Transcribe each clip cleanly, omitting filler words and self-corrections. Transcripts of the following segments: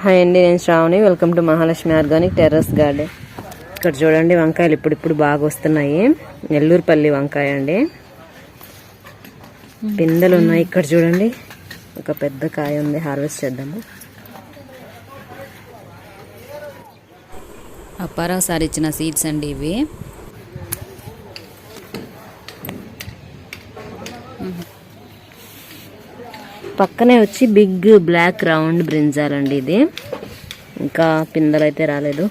Hi అండి, నేను Sravani. Welcome to Mahalakshmi organic terrace garden. ఇక్కడ చూడండి వంకాయలు ఇప్పుడు బాగా వస్తున్నాయి. నెల్లూరుపల్లి వంకాయ అండి. పిందెలు ఉన్నాయి. ఇక్కడ చూడండి ఒక పెద్ద కాయ ఉంది. హార్వెస్ట్ చేద్దాము. అప్పారావు సార్ ఇచ్చిన సీడ్స్ అండి ఇవి. పక్కనే వచ్చి బిగ్ బ్లాక్ రౌండ్ బ్రింజాల్ అండి. ఇది ఇంకా పిందెలు అయితే రాలేదు.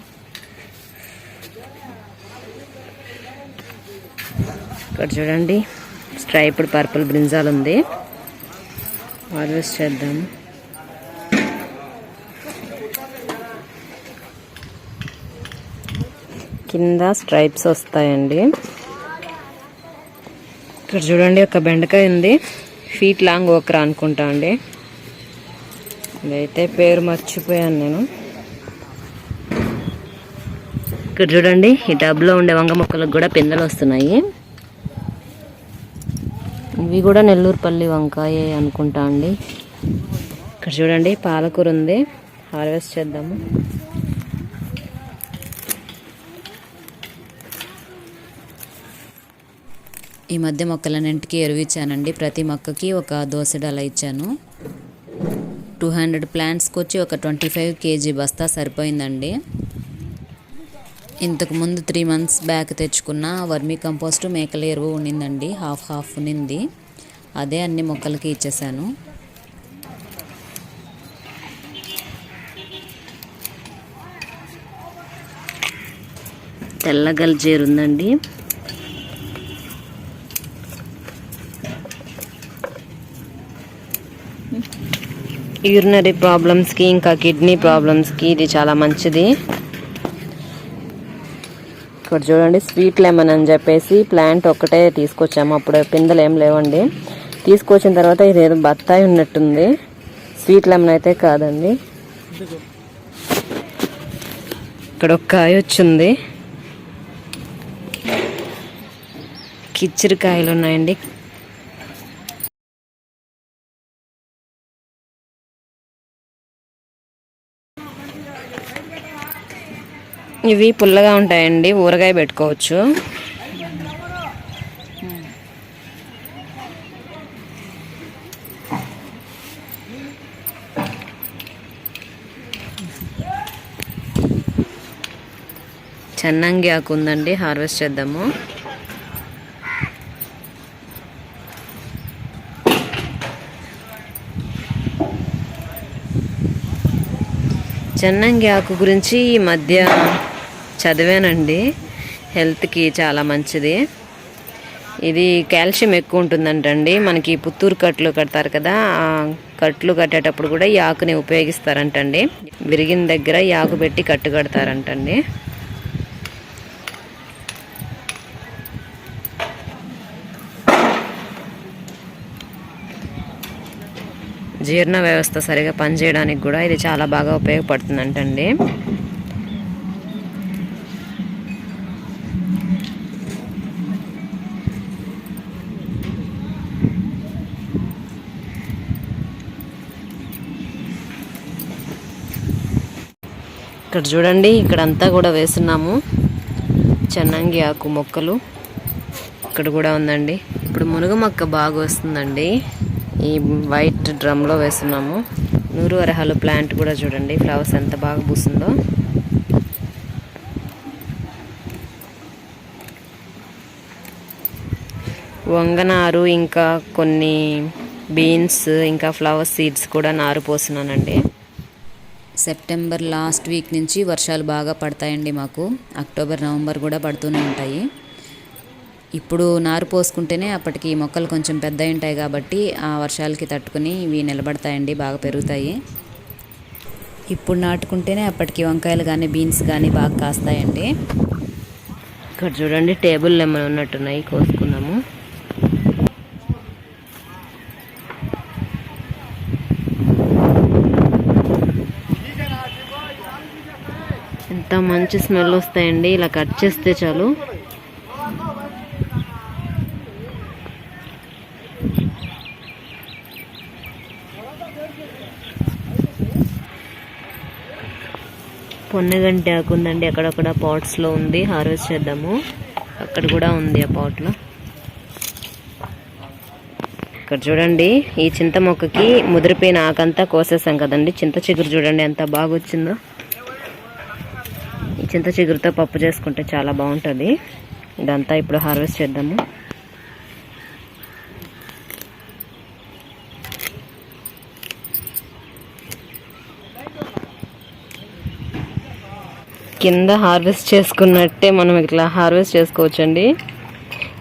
ఇక్కడ చూడండి స్ట్రైప్డ్ పర్పుల్ బ్రింజాల్ ఉంది. హార్వెస్ట్ చేద్దాము. కింద స్ట్రైప్స్ వస్తాయండి. ఇక్కడ చూడండి ఒక బెండకాయ ఉంది. ఫీట్ లాంగ్ ఓక్రా అనుకుంటా అండి. ఇదైతే పేరు మర్చిపోయాను నేను. ఇక్కడ చూడండి ఈ టబ్లో ఉండే వంగ మొక్కలకు కూడా పిందెలు వస్తున్నాయి. ఇవి కూడా నెల్లూరుపల్లి వంకాయ అనుకుంటా అండి. ఇక్కడ చూడండి పాలకూర ఉంది. హార్వెస్ట్ చేద్దాము. ఈ మధ్య మొక్కలన్నింటికి ఎరువు ఇచ్చానండి. ప్రతి మొక్కకి ఒక దోసెడు అలా ఇచ్చాను. 200 ప్లాంట్స్కి వచ్చి ఒక 25 kg బస్తా సరిపోయిందండి. ఇంతకుముందు 3 months బ్యాక్ తెచ్చుకున్న వర్మీ కంపోస్ట్ మేకల ఎరువు ఉండిందండి. హాఫ్ ఉన్నింది. అదే అన్ని మొక్కలకి ఇచ్చేసాను. తెల్ల గల్జేరు ఉందండి. యూరినరీ ప్రాబ్లమ్స్కి ఇంకా కిడ్నీ ప్రాబ్లమ్స్కి ఇది చాలా మంచిది. ఇక్కడ చూడండి స్వీట్ లెమన్ అని చెప్పేసి ప్లాంట్ ఒక్కటే తీసుకొచ్చాము. అప్పుడు పిందెలు ఏం లేవండి. తీసుకొచ్చిన తర్వాత ఇది ఏదో బత్తాయి ఉన్నట్టుంది. స్వీట్ లెమన్ అయితే కాదండి. ఇక్కడ ఒక కాయ వచ్చింది. కిచ్చిరి కాయలు ఉన్నాయండి. ఇవి పుల్లగా ఉంటాయండి. ఊరగాయ పెట్టుకోవచ్చు. చెన్నంగి ఆకు ఉందండి. హార్వెస్ట్ చేద్దాము. చెన్నంగి ఆకు గురించి ఈ మధ్య చదివానండి. హెల్త్కి చాలా మంచిది. ఇది కాల్షియం ఎక్కువ ఉంటుందంటండి. మనకి పుత్తూరు కట్లు కడతారు కదా, ఆ కట్లు కట్టేటప్పుడు కూడా ఈ ఆకుని ఉపయోగిస్తారంటండి. విరిగిన దగ్గర ఈ ఆకు పెట్టి కట్టు కడతారంటండి. జీర్ణ వ్యవస్థ సరిగా పనిచేయడానికి కూడా ఇది చాలా బాగా ఉపయోగపడుతుందంటండి. ఇక్కడ చూడండి ఇక్కడంతా కూడా వేస్తున్నాము చెన్నంగి ఆకు మొక్కలు. ఇక్కడ కూడా ఉందండి. ఇప్పుడు మునగ మొక్క బాగా వస్తుందండి. ఈ వైట్ డ్రమ్లో వేస్తున్నాము. 100 వరహాలు ప్లాంట్ కూడా చూడండి ఫ్లవర్స్ ఎంత బాగా పూస్తుందో. వంగనారు ఇంకా కొన్ని బీన్స్ ఇంకా ఫ్లవర్ సీడ్స్ కూడా నారు పోస్తున్నానండి. సెప్టెంబర్ లాస్ట్ వీక్ నుంచి వర్షాలు బాగా పడతాయండి మాకు. అక్టోబర్ నవంబర్ కూడా పడుతూనే ఉంటాయి. ఇప్పుడు నారు పోసుకుంటేనే అప్పటికి మొక్కలు కొంచెం పెద్దవి ఉంటాయి కాబట్టి ఆ వర్షాలకి తట్టుకుని ఇవి నిలబడతాయండి, బాగా పెరుగుతాయి. ఇప్పుడు నాటుకుంటేనే అప్పటికి వంకాయలు కానీ బీన్స్ కానీ బాగా కాస్తాయండి. ఇక్కడ చూడండి టేబుల్ లెమన్ ఉన్నట్టున్నాయి, కోసుకున్నాము. ఎంత మంచి స్మెల్ వస్తాయండి. ఇలా కట్ చేస్తే చాలు. పొన్నగంటి ఆకు ఉందండి, అక్కడక్కడ పాట్స్లో ఉంది. హార్వెస్ట్ చేద్దాము. అక్కడ కూడా ఉంది ఆ పాట్లో. ఇక్కడ చూడండి, ఈ చింత మొక్కకి ముదిరిపోయిన ఆకంతా కోసేసాం కదండి. చింత చిగురు చూడండి ఎంత బాగా వచ్చిందో. ఈ చింత చిగురుతో పప్పు చేసుకుంటే చాలా బాగుంటుంది. ఇదంతా ఇప్పుడు హార్వెస్ట్ చేద్దాము. కింద హార్వెస్ట్ చేసుకున్నట్టే మనం ఇట్లా హార్వెస్ట్ చేసుకోవచ్చండి.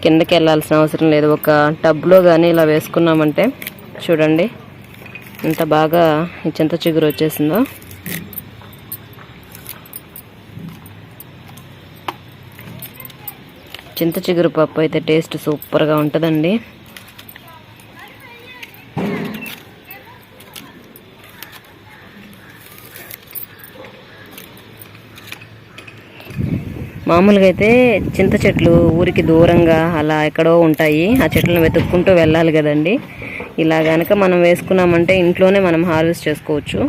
కిందకి వెళ్ళాల్సిన అవసరం లేదు. ఒక టబ్లో కానీ ఇలా వేసుకున్నామంటే చూడండి ఎంత బాగా ఈ చింత చిగురు వచ్చేసిందో. చింత చిగురు పప్పు అయితే టేస్ట్ సూపర్గా ఉంటుందండి. మామూలుగా అయితే చింత చెట్లు ఊరికి దూరంగా అలా ఎక్కడో ఉంటాయి. ఆ చెట్లను వెతుక్కుంటూ వెళ్ళాలి కదండి. ఇలా గనక మనం వేసుకున్నామంటే ఇంట్లోనే మనం హార్వెస్ట్ చేసుకోవచ్చు.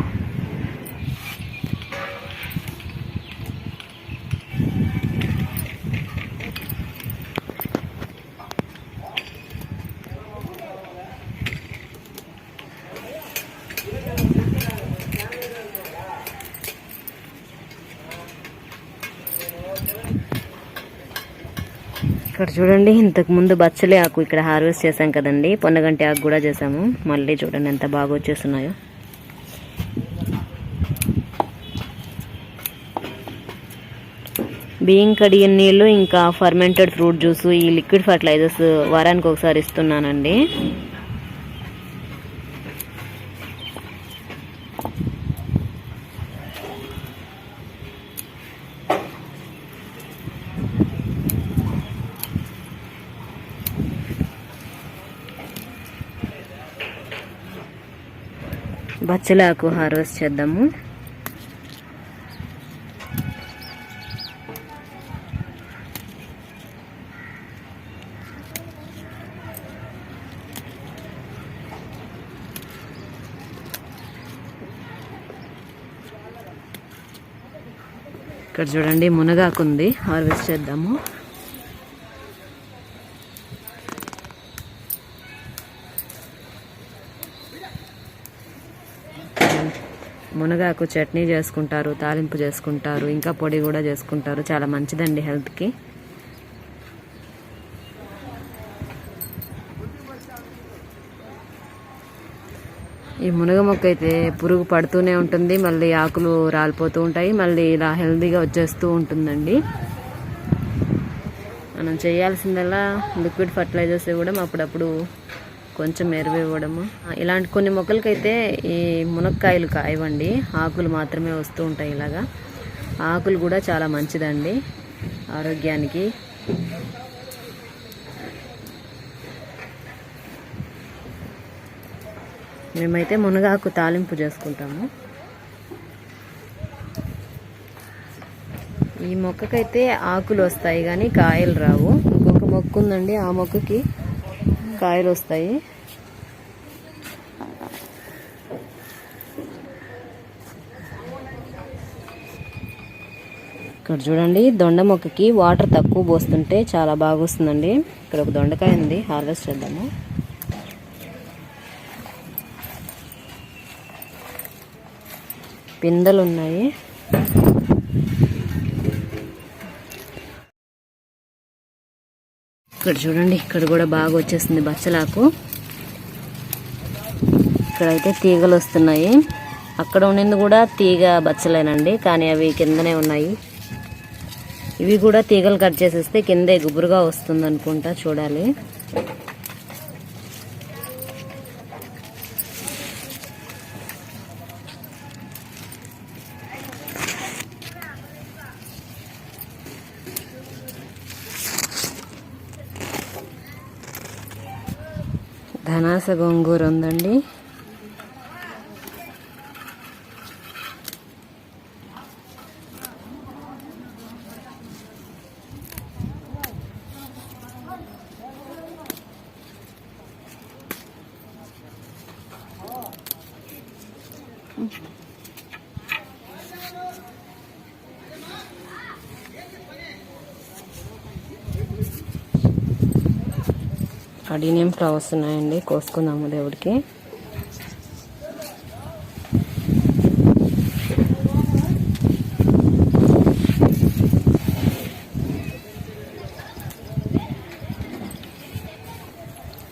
ఇక్కడ చూడండి, ఇంతకు ముందు బచ్చలి ఆకు ఇక్కడ హార్వెస్ట్ చేసాం కదండి. పొన్నగంటి ఆకు కూడా చేసాము. మళ్ళీ చూడండి ఎంత బాగా వచ్చేస్తున్నాయో. బియ్యం కడిగిన నీళ్ళు ఇంకా ఫర్మెంటెడ్ ఫ్రూట్ జ్యూస్, ఈ లిక్విడ్ ఫర్టిలైజర్స్ వారానికి ఒకసారి ఇస్తున్నానండి. బచ్చలాకు హార్వెస్ట్ చేద్దాము. ఇక్కడ చూడండి మునగాకు ఉంది, హార్వెస్ట్ చేద్దాము. మునగాకు చట్నీ చేసుకుంటారు, తాలింపు చేసుకుంటారు, ఇంకా పొడి కూడా చేసుకుంటారు. చాలా మంచిదండి హెల్త్కి. ఈ మునగ మొక్క అయితే పురుగు పడుతూనే ఉంటుంది, మళ్ళీ ఆకులు రాలిపోతూ ఉంటాయి, మళ్ళీ ఇలా హెల్తీగా వచ్చేస్తూ ఉంటుందండి. మనం చేయాల్సిందల్లా లిక్విడ్ ఫర్టిలైజర్స్ ఇవ్వడం, అప్పుడప్పుడు కొంచెం ఎరువు ఇవ్వడము. ఇలాంటి కొన్ని మొక్కలకైతే ఈ మునక్కాయలు కాయవండి, ఆకులు మాత్రమే వస్తూ ఉంటాయి. ఇలాగా ఆకులు కూడా చాలా మంచిదండి ఆరోగ్యానికి. మేమైతే మునగాకు తాలింపు చేసుకుంటాము. ఈ మొక్కకైతే ఆకులు వస్తాయి కానీ కాయలు రావు. ఇంకొక మొక్క ఉందండి, ఆ మొక్కకి కాయలు వస్తాయి. ఇక్కడ చూడండి, దొండ మొక్కకి వాటర్ తక్కువ పోస్తుంటే చాలా బాగా వస్తుందండి. ఇక్కడ ఒక దొండకాయ ఉంది, హార్వెస్ట్ చేద్దాము. పిందెలు ఉన్నాయి. ఇక్కడ చూడండి, ఇక్కడ కూడా బాగా వచ్చేసింది బచ్చలాకు. ఇక్కడైతే తీగలు వస్తున్నాయి. అక్కడ ఉండింది కూడా తీగ బచ్చలేనండి, కానీ అవి కిందనే ఉన్నాయి. ఇవి కూడా తీగలు కట్ చేసేస్తే కిందే గుబురుగా వస్తుంది అనుకుంటా, చూడాలి. ధనాస గోంగూర ఉందండి. అడీనియం ఫ్లవర్స్ ఉన్నాయండి, కోసుకుందాము దేవుడికి.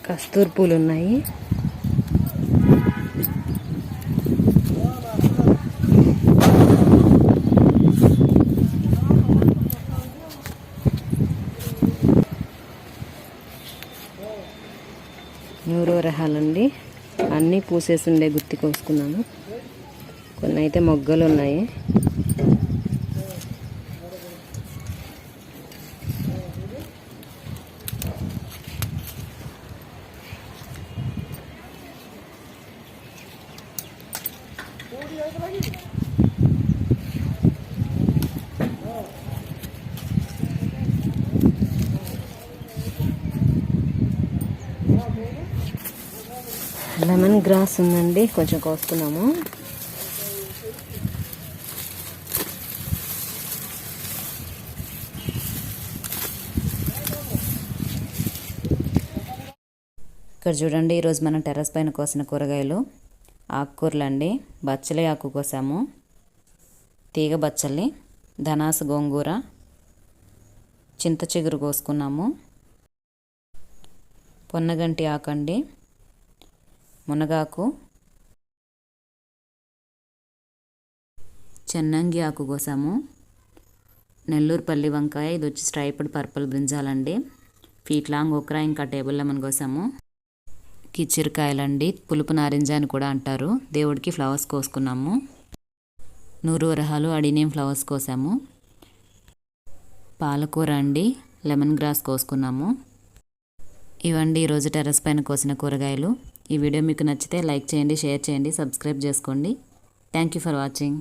కస్తూరి పూలు ఉన్నాయి. నూరువరహాలండి, అన్నీ పూసేసి ఉండే గుత్తి కోసుకున్నాను. కొన్ని అయితే మొగ్గలు ఉన్నాయి. లెమన్ గ్రాస్ ఉందండి, కొంచెం కోసుకున్నాము. ఇక్కడ చూడండి, ఈరోజు మనం టెర్రస్ పైన కోసిన కూరగాయలు ఆకుకూరలు అండి. బచ్చలి ఆకు కోసాము, తీగ బచ్చలి, ధనాస గోంగూర, చింత చిగురు కోసుకున్నాము, పొన్నగంటి ఆకు అండి, మునగాకు, చెన్నంగి ఆకు కోసాము, నెల్లూరు పల్లి వంకాయ, ఇది వచ్చి స్ట్రైప్డ్ పర్పుల్ బ్రింజాలండి, ఫీట్ లాంగ్ ఓక్రా, ఇంకా టేబుల్ లెమన్ కోసాము, కిచిరకాయలండి, పులుపు నారింజ అని కూడా అంటారు. దేవుడికి ఫ్లవర్స్ కోసుకున్నాము. నూరువరహాలు, అడీనియం ఫ్లవర్స్ కోసాము. పాలకూర అండి, లెమన్ గ్రాస్ కోసుకున్నాము. ఇవండి ఈరోజు టెర్రస్ పైన కోసిన కూరగాయలు. ఈ వీడియో మీకు నచ్చితే లైక్ చేయండి, షేర్ చేయండి, సబ్స్క్రైబ్ చేసుకోండి. Thank you for watching.